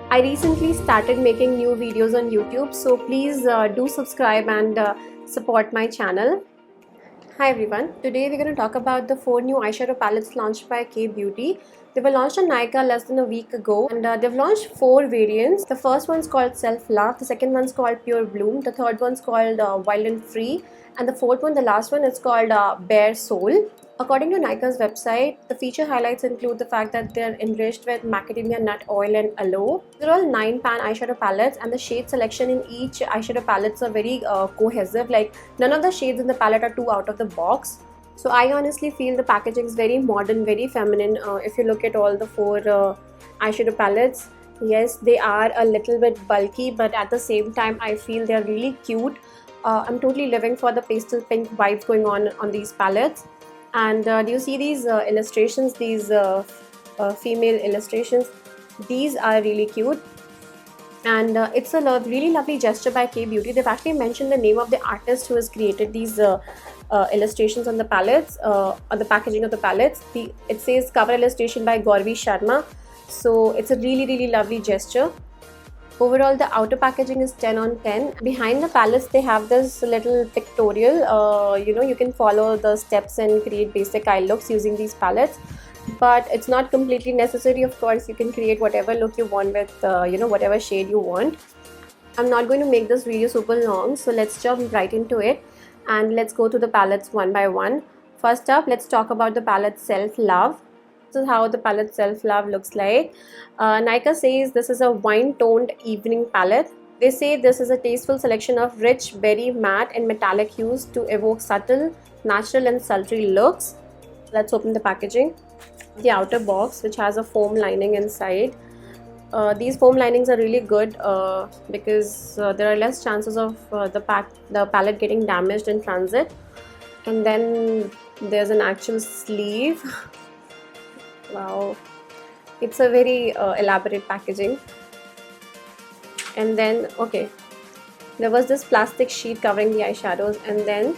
I recently started making new videos on YouTube, so please do subscribe and support my channel. Hi everyone, today we're going to talk about the 4 new eyeshadow palettes launched by K Beauty. They were launched on Nykaa less than a week ago, and they've launched 4 variants. The first one's called Self Love, the second one's called Pure Bloom, the third one's called Wild and Free, and the fourth one, the last one, is called Bare Soul. According to Nykaa's website, the feature highlights include the fact that they're enriched with macadamia nut oil and aloe. They're all 9 pan eyeshadow palettes, and the shade selection in each eyeshadow palettes are very cohesive. Like, none of the shades in the palette are too out of the box. So I honestly feel the packaging is very modern, very feminine. If you look at all the 4 eyeshadow palettes, yes, they are a little bit bulky, but at the same time I feel they're really cute. I'm totally living for the pastel pink vibes going on these palettes. And do you see these illustrations, these female illustrations? These are really cute, and it's a really lovely gesture by K Beauty. They've actually mentioned the name of the artist who has created these illustrations on the palettes, on the packaging of the palettes. It says cover illustration by Gauravi Sharma, so it's a really lovely gesture. Overall, the outer packaging is 10 on 10. Behind the palettes, they have this little pictorial. You can follow the steps and create basic eye looks using these palettes. But it's not completely necessary. Of course, you can create whatever look you want with, whatever shade you want. I'm not going to make this video super long, so let's jump right into it. And let's go through the palettes one by one. First up, let's talk about the palette Self Love. This is how the palette Self Love looks like. Nykaa says this is a wine-toned evening palette. They say this is a tasteful selection of rich berry, matte and metallic hues to evoke subtle, natural and sultry looks. Let's open the packaging. The outer box, which has a foam lining inside. These foam linings are really good because there are less chances of the palette getting damaged in transit. And then there's an actual sleeve. Wow, it's a very elaborate packaging. And then, okay, there was this plastic sheet covering the eyeshadows, and then,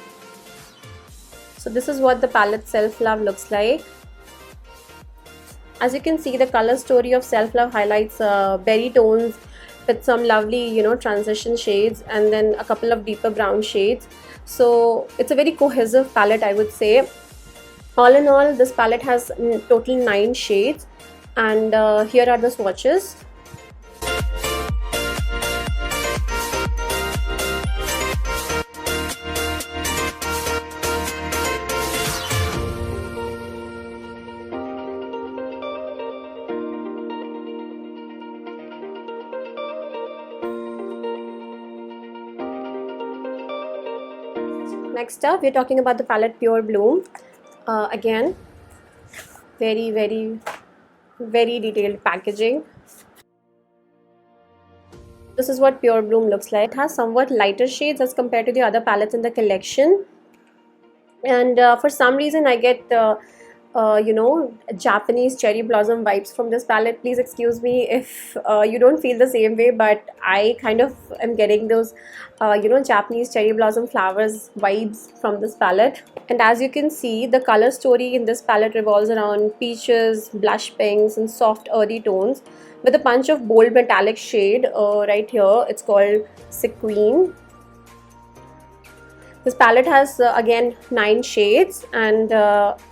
so this is what the palette Self Love looks like. As you can see, the color story of Self Love highlights berry tones with some lovely, transition shades, and then a couple of deeper brown shades. So it's a very cohesive palette, I would say. All in all, this palette has total 9 shades, and here are the swatches. Next up, we're talking about the palette Pure Bloom. Again, very detailed packaging. This is what Pure Bloom looks like. It has somewhat lighter shades as compared to the other palettes in the collection, and for some reason I get Japanese cherry blossom vibes from this palette. Please excuse me if you don't feel the same way, but I kind of am getting those Japanese cherry blossom flowers vibes from this palette. And as you can see, the color story in this palette revolves around peaches, blush pinks and soft earthy tones with a punch of bold metallic shade right here. It's called Sequin. This palette has again 9 shades, and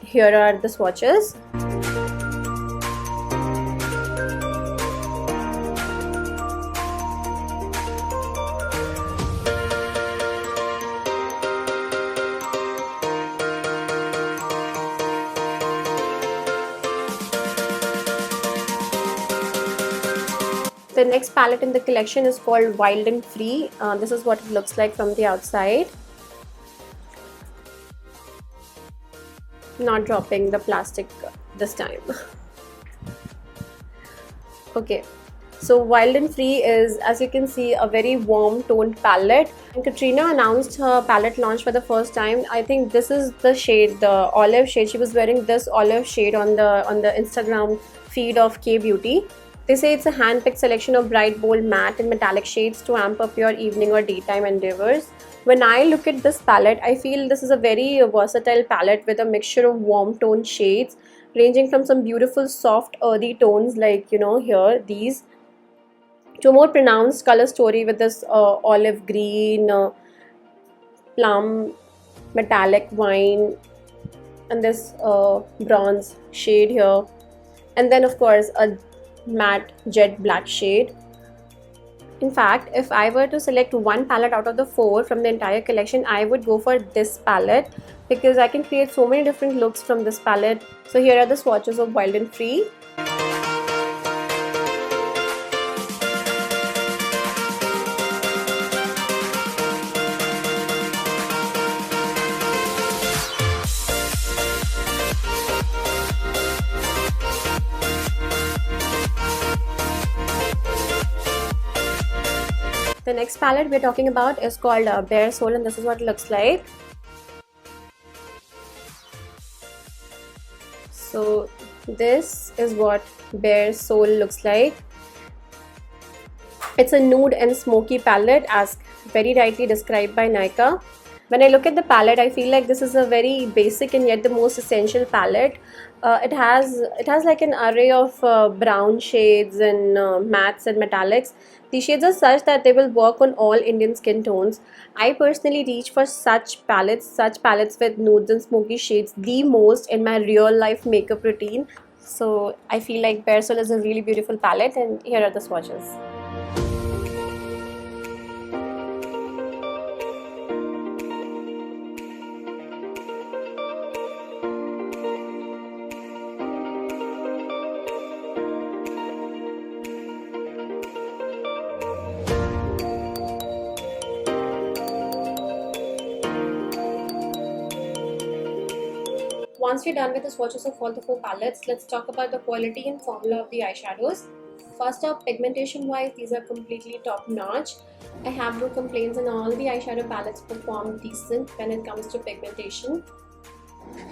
here are the swatches. The next palette in the collection is called Wild and Free. This is what it looks like from the outside. Not dropping the plastic this time. Okay, so Wild and Free is, as you can see, a very warm toned palette. And Katrina announced her palette launch for the first time. I think this is the shade, the olive shade. She was wearing this olive shade on the Instagram feed of K Beauty. They say it's a hand-picked selection of bright, bold, matte and metallic shades to amp up your evening or daytime endeavors. When I look at this palette, I feel this is a very versatile palette with a mixture of warm tone shades ranging from some beautiful soft earthy tones like, here, these, to a more pronounced color story with this olive green, plum, metallic wine, and this bronze shade here, and then of course a matte jet black shade. In fact, if I were to select one palette out of the 4 from the entire collection, I would go for this palette because I can create so many different looks from this palette. So here are the swatches of Wild and Free. The next palette we're talking about is called Bare Soul, and this is what it looks like. So this is what Bare Soul looks like. It's a nude and smoky palette, as very rightly described by Nykaa. When I look at the palette, I feel like this is a very basic and yet the most essential palette. It has like an array of brown shades and mattes and metallics. These shades are such that they will work on all Indian skin tones. I personally reach for such palettes with nudes and smoky shades the most in my real life makeup routine. So I feel like Bare Soul is a really beautiful palette, and here are the swatches. Once we're done with the swatches of all the 4 palettes, let's talk about the quality and formula of the eyeshadows. First up, pigmentation wise, these are completely top notch. I have no complaints, and all the eyeshadow palettes perform decent when it comes to pigmentation.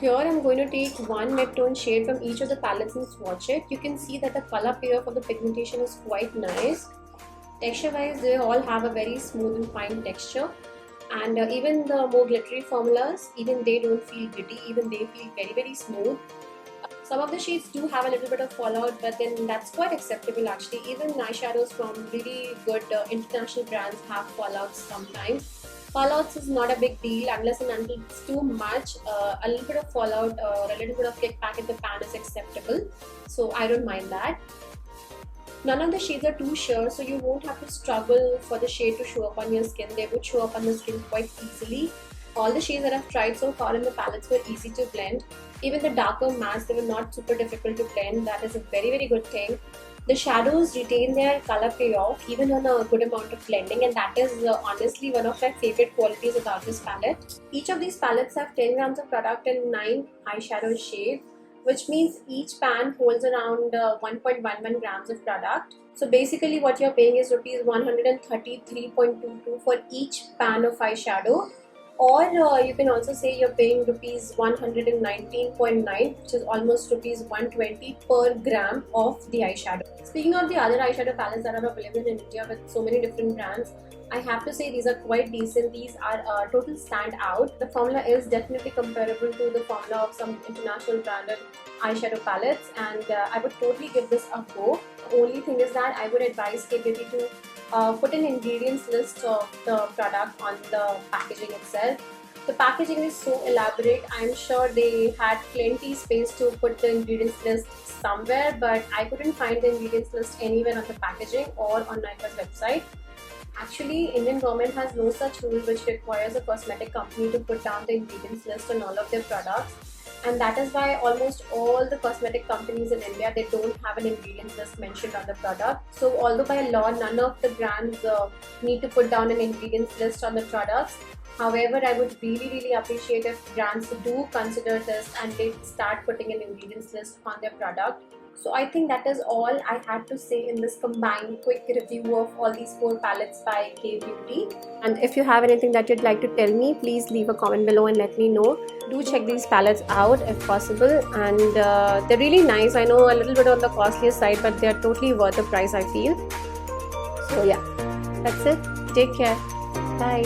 Here I'm going to take one mid-tone shade from each of the palettes and swatch it. You can see that the color payoff of the pigmentation is quite nice. Texture wise, they all have a very smooth and fine texture. And even the more glittery formulas, even they don't feel gritty, even they feel very, very smooth. Some of the shades do have a little bit of fallout, but then that's quite acceptable actually. Even eyeshadows from really good international brands have fallouts sometimes. Fallouts is not a big deal unless and until it's too much. A little bit of fallout or a little bit of kickback in the pan is acceptable. So I don't mind that. None of the shades are too sheer, so you won't have to struggle for the shade to show up on your skin. They would show up on the skin quite easily. All the shades that I've tried so far in the palettes were easy to blend. Even the darker mattes, they were not super difficult to blend. That is a very, very good thing. The shadows retain their color payoff even on a good amount of blending, and that is honestly one of my favorite qualities about this palette. Each of these palettes have 10 grams of product and 9 eyeshadow shades, which means each pan holds around 1.11 grams of product. So basically what you're paying is rupees 133.22 for each pan of eyeshadow, or you can also say you're paying rupees 119.9, which is almost rupees 120 per gram of the eyeshadow. Speaking of the other eyeshadow palettes that are available in India with so many different brands, I have to say these are quite decent. These are a total standout. The formula is definitely comparable to the formula of some international branded eyeshadow palettes, and I would totally give this a go. The only thing is that I would advise KBB to put an ingredients list of the product on the packaging itself. The packaging is so elaborate. I'm sure they had plenty space to put the ingredients list somewhere, but I couldn't find the ingredients list anywhere on the packaging or on Nykaa's website. Actually, Indian government has no such rule which requires a cosmetic company to put down the ingredients list on all of their products, and that is why almost all the cosmetic companies in India, they don't have an ingredients list mentioned on the product. So although by law none of the brands need to put down an ingredients list on the products, however, I would really appreciate if brands do consider this and they start putting an ingredients list on their product. So I think that is all I had to say in this combined quick review of all these 4 palettes by Kay Beauty. And if you have anything that you'd like to tell me, please leave a comment below and let me know. Do check these palettes out if possible, and they're really nice. I know a little bit on the costlier side, but they're totally worth the price, I feel. So yeah, that's it. Take care. Bye.